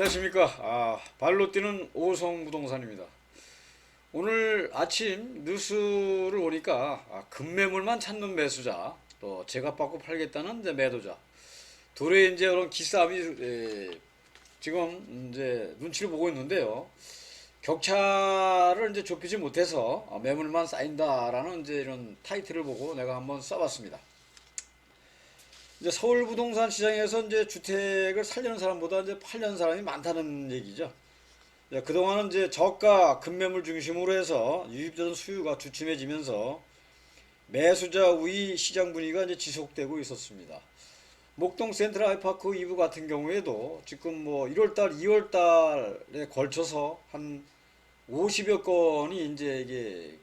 안녕하십니까. 발로 뛰는 오성부동산입니다. 오늘 아침 뉴스를 보니까 급매물만 찾는 매수자, 또 제값 받고 팔겠다는 이제 매도자, 둘의 이제 그런 기싸움이 지금 이제 눈치를 보고 있는데요. 격차를 이제 좁히지 못해서 매물만 쌓인다라는 이제 이런 타이틀을 보고 내가 한번 써봤습니다. 이제 서울 부동산 시장에서 이제 주택을 살려는 사람보다 이제 팔려는 사람이 많다는 얘기죠. 그동안은 이제 저가 급매물 중심으로 해서 유입되던 수요가 주춤해지면서 매수자 우위 시장 분위기가 이제 지속되고 있었습니다. 목동 센트럴 아이파크 2부 같은 경우에도 지금 뭐 1월달, 2월달에 걸쳐서 한 50여 건이 이제 이게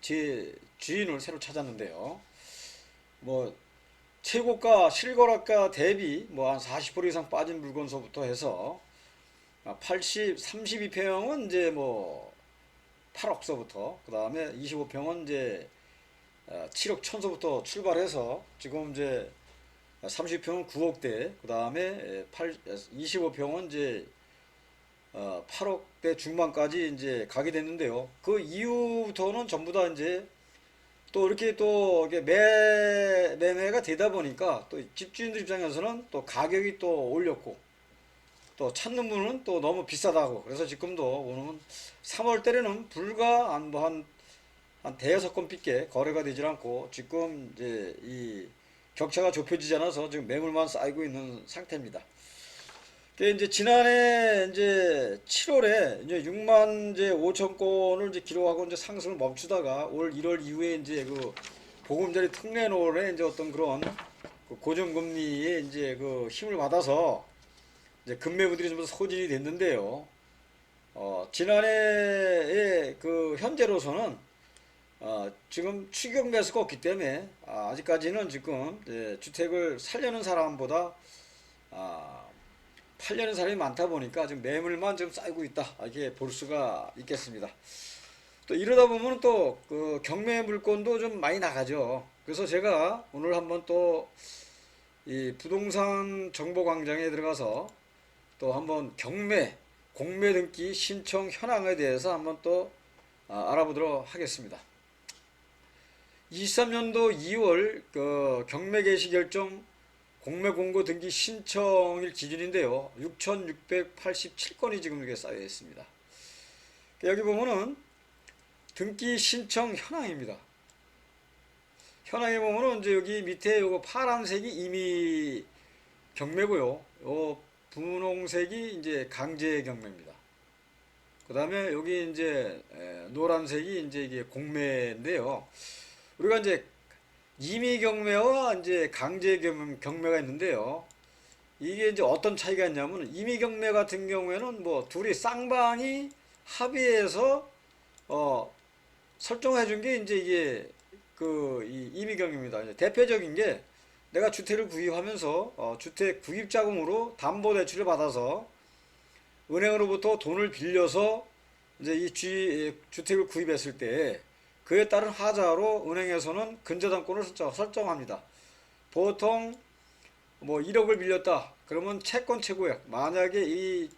제 주인을 새로 찾았는데요. 뭐 최고가 실거래가 대비 뭐 한 40% 이상 빠진 물건서부터 해서 32평은 이제 뭐 8억서부터, 그 다음에 25평은 이제 7억 천서부터 출발해서 지금 이제 30평은 9억대, 그 다음에 25평은 이제 8억대 중반까지 이제 가게 됐는데요. 그 이후부터는 전부 다 이제 또 이렇게 또 이게 매매가 되다 보니까 또 집주인들 입장에서는 또 가격이 또 올렸고 또 찾는 분은 또 너무 비싸다고, 그래서 지금도 오늘 3월 달에는 불과 한 대여섯 건 삐게 거래가 되질 않고 지금 이제 이 격차가 좁혀지지 않아서 지금 매물만 쌓이고 있는 상태입니다. 이제 지난해 이제 7월에 이제 6만 이제 5천 건을 이제 기록하고 이제 상승을 멈추다가 올 1월 이후에 이제 그 보금자리 특례론에 이제 어떤 그런 그 고정금리에 이제 그 힘을 받아서 이제 급매물들이 좀 소진이 됐는데요. 지난해에 그 현재로서는 지금 추격 매수가 없기 때문에 아직까지는 지금 주택을 살려는 사람보다 팔려는 사람이 많다 보니까 지금 매물만 좀 쌓이고 있다, 이렇게 볼 수가 있겠습니다. 또 이러다 보면 또 그 경매 물건도 좀 많이 나가죠. 그래서 제가 오늘 한번 또 이 부동산 정보 광장에 들어가서 또 한번 경매, 공매 등기 신청 현황에 대해서 한번 또 알아보도록 하겠습니다. 23년도 2월 그 경매 개시 결정 공매 공고 등기 신청일 기준인데요. 6,687건이 지금 이게 쌓여 있습니다. 여기 보면은 등기 신청 현황입니다. 현황에 보면은 이제 여기 밑에 요거 파란색이 이미 경매고요. 요 분홍색이 이제 강제 경매입니다. 그 다음에 여기 이제 노란색이 이제 이게 공매인데요. 우리가 이제 임의 경매와 이제 강제 경매가 있는데요. 이게 이제 어떤 차이가 있냐면, 임의 경매 같은 경우에는 뭐 둘이 쌍방이 합의해서 설정해 준 게 이제 이게 이 임의 경매입니다. 이제 대표적인 게 내가 주택을 구입하면서 주택 구입 자금으로 담보 대출을 받아서 은행으로부터 돈을 빌려서 이제 이 주택을 구입했을 때 그에 따른 하자로 은행에서는 근저당권을 설정합니다. 보통 뭐 1억을 빌렸다 그러면 채권 최고액, 만약에 이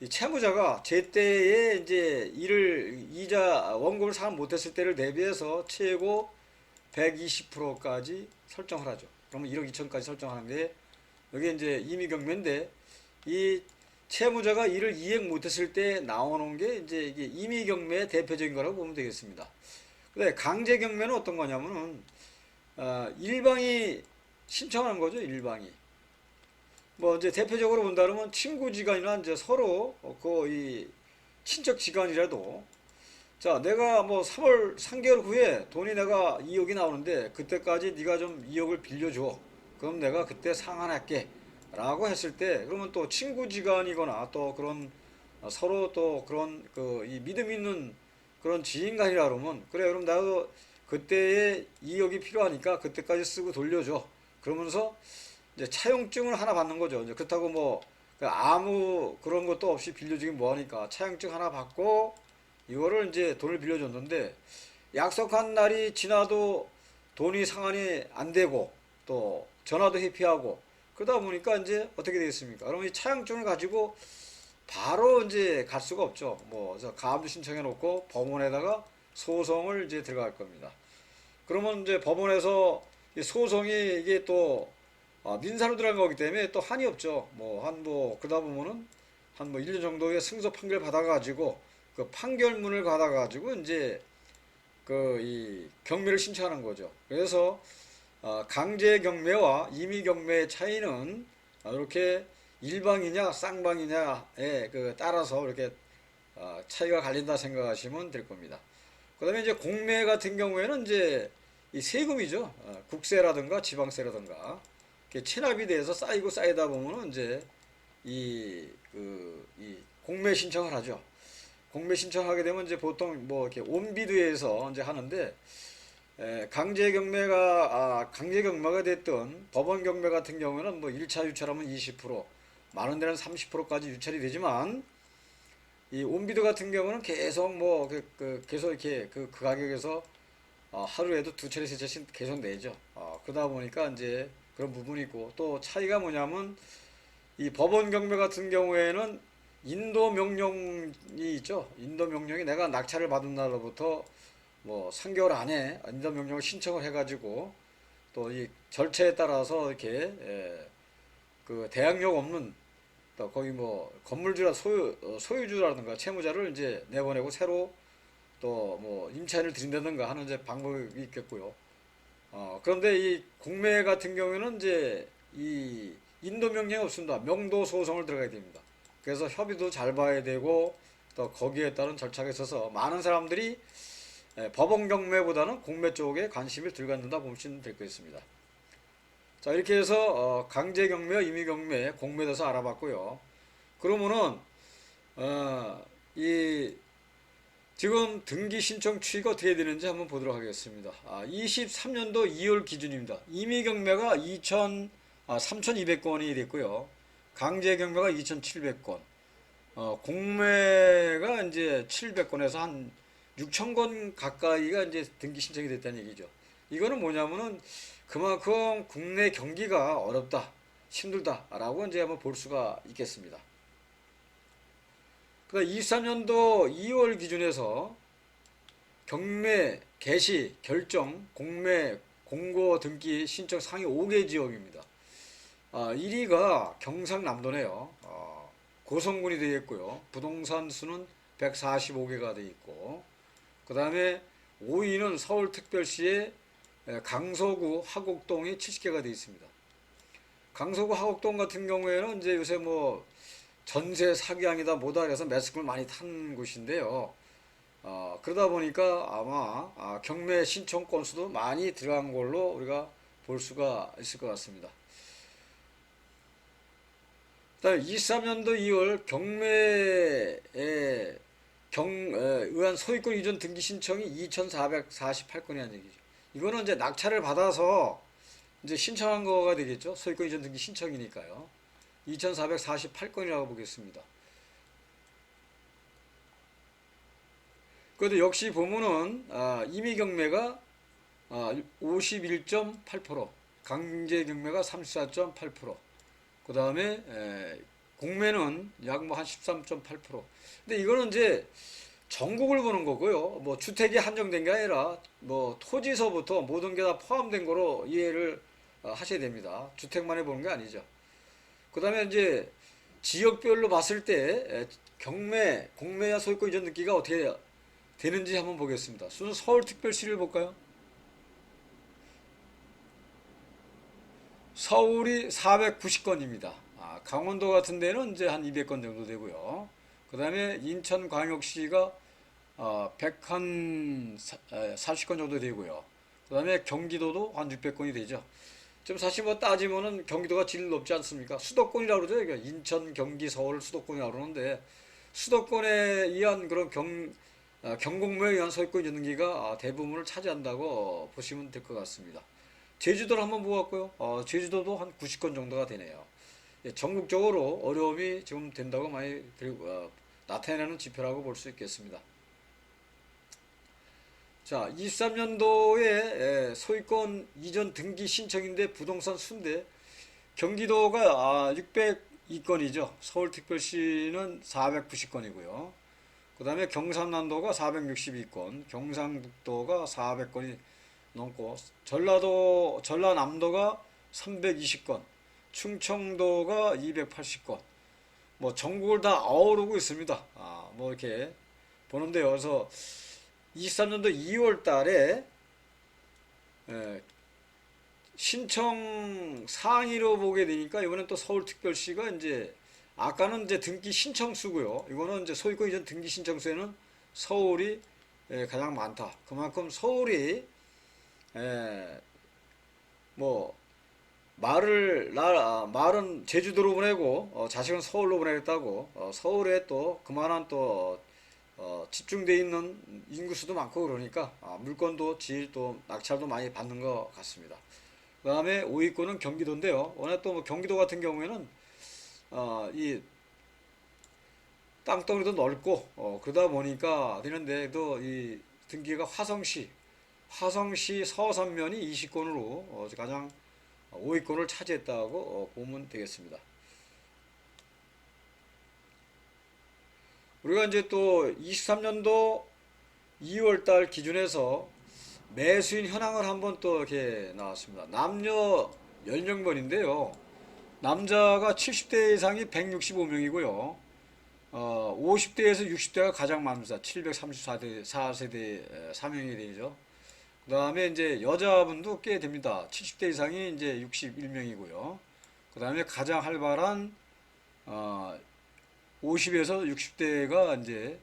채무자가 제때에 이제 이자 원금을 상환 못했을 때를 대비해서 최고 120%까지 설정을 하죠. 그러면 1억 2천까지 설정하는 게 여기 이제 임의경매인데, 이 채무자가 이를 이행 못했을 때 나오는 게 이제 이게 임의경매의 대표적인 거라고 보면 되겠습니다. 근데 강제경매는 어떤 거냐면은 일방이 신청하는 거죠. 일방이 뭐 이제 대표적으로 본다 그러면 친구지간이나 이제 서로 이 친척지간이라도, 자 내가 뭐 3개월 후에 돈이 내가 2억이 나오는데 그때까지 네가 좀 2억을 빌려줘, 그럼 내가 그때 상환할게 라고 했을 때, 그러면 또 친구지간이거나 또 그런 서로 또 그런 이 믿음 있는 그런 지인간이라 그러면, 그래 그럼 나도 그때에 2억이 필요하니까 그때까지 쓰고 돌려줘, 그러면서 이제 차용증을 하나 받는 거죠. 이제 그렇다고 뭐 아무 그런 것도 없이 빌려주긴 뭐하니까 차용증 하나 받고 이거를 이제 돈을 빌려줬는데, 약속한 날이 지나도 돈이 상환이 안 되고 또 전화도 회피하고 그러다 보니까 이제 어떻게 되겠습니까? 그러면 이 차용증을 가지고 바로 이제 갈 수가 없죠. 뭐, 저 가압류 신청해 놓고 법원에다가 소송을 이제 들어갈 겁니다. 그러면 이제 법원에서 이 소송이 이게 또 민사로 들어간 거기 때문에 또 한이 없죠. 뭐, 그러다 보면은 한 뭐 1년 정도의 승소 판결 받아가지고 그 판결문을 받아가지고 이제 그 이 경매를 신청하는 거죠. 그래서 강제 경매와 임의 경매의 차이는 이렇게 일방이냐 쌍방이냐에 그 따라서 이렇게 차이가 갈린다 생각하시면 될 겁니다. 그다음에 이제 공매 같은 경우에는 이제 이 세금이죠. 국세라든가 지방세라든가 이렇게 체납이 돼서 쌓이고 쌓이다 보면은 이제 이 공매 신청을 하죠. 공매 신청하게 되면 이제 보통 뭐 이렇게 온비드에서 이제 하는데 강제 경매가 됐던 법원 경매 같은 경우는 뭐 1차 유찰하면 20%, 많은 데는 30%까지 유찰이 되지만 이 온비드 같은 경우는 계속 뭐 계속 이렇게 그 가격에서 하루에도 두 차례 세 차례씩 계속 내죠. 그러다 보니까 이제 그런 부분이 있고 또 차이가 뭐냐면 이 법원 경매 같은 경우에는 인도 명령이 있죠. 인도 명령이 내가 낙찰을 받은 날로부터 뭐 3개월 안에 인도 명령을 신청을 해가지고 또 이 절차에 따라서 이렇게 그 대항력 없는 또 거기 뭐 건물주라 소유주라든가 채무자를 이제 내보내고 새로 또 뭐 임차인을 들인다든가 하는 이제 방법이 있겠고요. 그런데 이 공매 같은 경우에는 이제 이 인도 명령이 없습니다. 명도 소송을 들어가야 됩니다. 그래서 협의도 잘 봐야 되고 또 거기에 따른 절차가 있어서 많은 사람들이 법원 경매보다는 공매 쪽에 관심을 덜 갖는다 보시면 될 것 같습니다. 자, 이렇게 해서 강제 경매, 임의 경매, 공매에 대해서 알아봤고요. 그러면은 이 지금 등기 신청 추이가 어떻게 되는지 한번 보도록 하겠습니다. 23년도 2월 기준입니다. 임의 경매가 3,200건이 됐고요. 강제 경매가 2,700건. 공매가 이제 700건에서 한 6,000건 가까이가 이제 등기 신청이 됐다는 얘기죠. 이거는 뭐냐면은 그만큼 국내 경기가 어렵다, 힘들다라고 이제 한번 볼 수가 있겠습니다. 그다음 23년도 2월 기준에서 경매 개시 결정 공매 공고 등기 신청 상위 5개 지역입니다. 1위가 경상남도네요. 고성군이 되어 있고요. 부동산 수는 145개가 되어 있고, 그 다음에 5위는 서울특별시의 강서구 하곡동이 70개가 되어 있습니다. 강서구 하곡동 같은 경우에는 이제 요새 뭐 전세 사기왕이다 뭐다 그래서 매스컴을 많이 탄 곳인데요. 그러다 보니까 아마 경매 신청 건수도 많이 들어간 걸로 우리가 볼 수가 있을 것 같습니다. 그다음에 23년도 2월 경매에 의한 소유권 이전 등기 신청이 2,448건이라는 얘기죠. 이거는 이제 낙찰을 받아서 이제 신청한 거가 되겠죠. 소유권 이전 등기 신청이니까요. 2,448건이라고 보겠습니다. 그래도 역시 보면은 임의 경매가 51.8%, 강제 경매가 34.8%, 그 다음에 공매는 약 뭐 한 13.8%. 근데 이거는 이제 전국을 보는 거고요. 뭐 주택이 한정된 게 아니라 뭐 토지서부터 모든 게 다 포함된 거로 이해를 하셔야 됩니다. 주택만을 보는 게 아니죠. 그 다음에 이제 지역별로 봤을 때 경매, 공매와 소유권 이전 등기가 어떻게 되는지 한번 보겠습니다. 순 서울특별시를 볼까요? 서울이 490건입니다. 강원도 같은 데는 이제 한 200건 정도 되고요. 그 다음에 인천광역시가 140건 정도 되고요. 그 다음에 경기도도 한 600건이 되죠. 지금 사실 뭐 따지면은 경기도가 제일 높지 않습니까? 수도권이라고 그러죠. 그러니까 인천, 경기, 서울 수도권이라고 그러는데 수도권에 의한 그런 경공모에 의한 소유권 전등기가 대부분을 차지한다고 보시면 될 것 같습니다. 제주도를 한번 보았고요. 제주도도 한 90건 정도가 되네요. 예, 전국적으로 어려움이 지금 된다고 많이 나타내는 지표라고 볼 수 있겠습니다. 자, 23년도에 소유권 이전 등기 신청인데 부동산 수인데 경기도가 2건이죠. 서울특별시는 490건이고요. 그 다음에 경상남도가 462건, 경상북도가 400건이 넘고, 전라남도가 320건, 충청도가 280건, 뭐 전국을 다 아우르고 있습니다. 뭐 이렇게 보는데요. 그래서 23년도 2월 달에 신청 상위로 보게 되니까 이번엔 또 서울특별시가 이제 아까는 이제 등기 신청수고요. 이거는 이제 소유권 이전 등기 신청수에는 서울이 가장 많다. 그만큼 서울이 뭐 말은 제주도로 보내고 자식은 서울로 보내겠다고 서울에 또 그만한 또 집중돼 있는 인구수도 많고 그러니까 물건도 질 또 낙찰도 많이 받는 것 같습니다. 그 다음에 5위권은 경기도인데요. 워낙 또 뭐 경기도 같은 경우에는 이 땅덩이도 넓고 그러다 보니까 되는데도 이 등기가 화성시 서산면이 20건으로 가장 5위권을 차지했다고 보면 되겠습니다. 우리가 이제 또 23년도 2월달 기준에서 매수인 현황을 한번 또 이렇게 나왔습니다. 남녀 연령별인데요. 남자가 70대 이상이 165명이고요. 50대에서 60대가 가장 많습니다. 734세대 3명이 되죠. 그 다음에 이제 여자분도 꽤 됩니다. 70대 이상이 이제 61명이고요. 그 다음에 가장 활발한 50에서 60대가 이제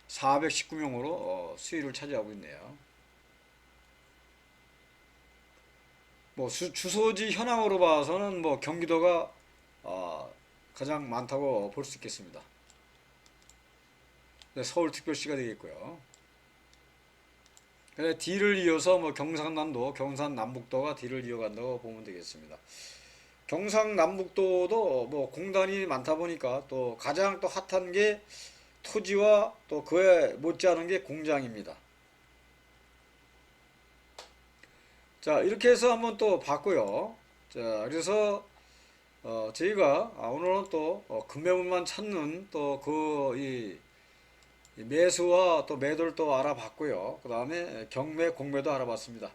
419명으로 수위를 차지하고 있네요. 뭐 주소지 현황으로 봐서는 뭐 경기도가 가장 많다고 볼 수 있겠습니다. 네, 서울특별시가 되겠고요. D를 이어서 뭐 경상남도, 경상남북도가 D를 이어간다고 보면 되겠습니다. 경상남북도도 뭐 공단이 많다 보니까 또 가장 또 핫한 게 토지와 또 그에 못지않은 게 공장입니다. 자, 이렇게 해서 한번 또 봤고요. 자, 그래서 저희가 오늘은 또 급매물만 찾는 또 이 매수와 또 매도를 또 알아봤고요. 그 다음에 경매, 공매도 알아봤습니다.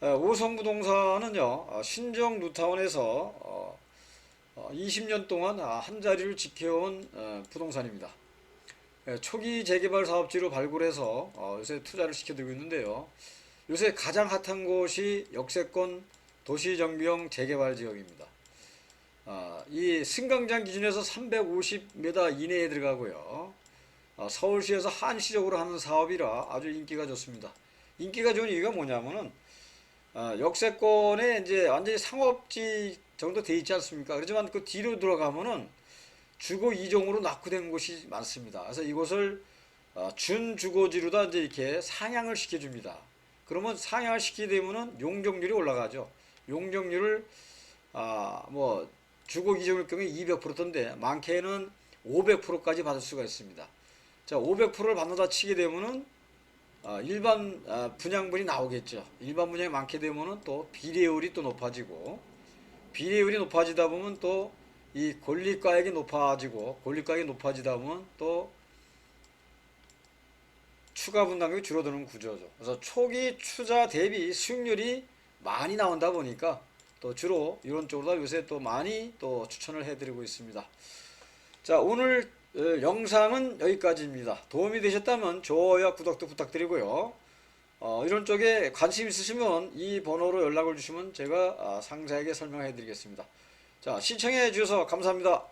우성부동산은요, 신정 뉴타운에서 20년 동안 한 자리를 지켜온 부동산입니다. 초기 재개발 사업지로 발굴해서 요새 투자를 시켜드리고 있는데요. 요새 가장 핫한 곳이 역세권 도시정비형 재개발 지역입니다. 이 승강장 기준에서 350m 이내에 들어가고요. 서울시에서 한시적으로 하는 사업이라 아주 인기가 좋습니다. 인기가 좋은 이유가 뭐냐면은 역세권에 이제 완전히 상업지 정도 돼 있지 않습니까? 그렇지만 그 뒤로 들어가면은 주거 2종으로 낙후된 곳이 많습니다. 그래서 이곳을 준주거지로다 이제 이렇게 상향을 시켜줍니다. 그러면 상향을 시키게 되면은 용적률이 올라가죠. 용적률을 뭐 주거 2종일 경우에 200%던데 많게는 500%까지 받을 수가 있습니다. 자, 500%를 받는다 치게 되면은 일반 분양분이 나오겠죠. 일반 분양이 많게 되면은 또 비례율이 또 높아지고 비례율이 높아지다 보면 또 이 권리가액이 높아지고 권리가액이 높아지다 보면 또 추가 분담금이 줄어드는 구조죠. 그래서 초기 투자 대비 수익률이 많이 나온다 보니까 또 주로 이런 쪽으로 요새 또 많이 또 추천을 해드리고 있습니다. 자, 오늘 영상은 여기까지입니다. 도움이 되셨다면 좋아요와 구독도 부탁드리고요. 이런 쪽에 관심 있으시면 이 번호로 연락을 주시면 제가 상세하게 설명해 드리겠습니다. 자, 시청해 주셔서 감사합니다.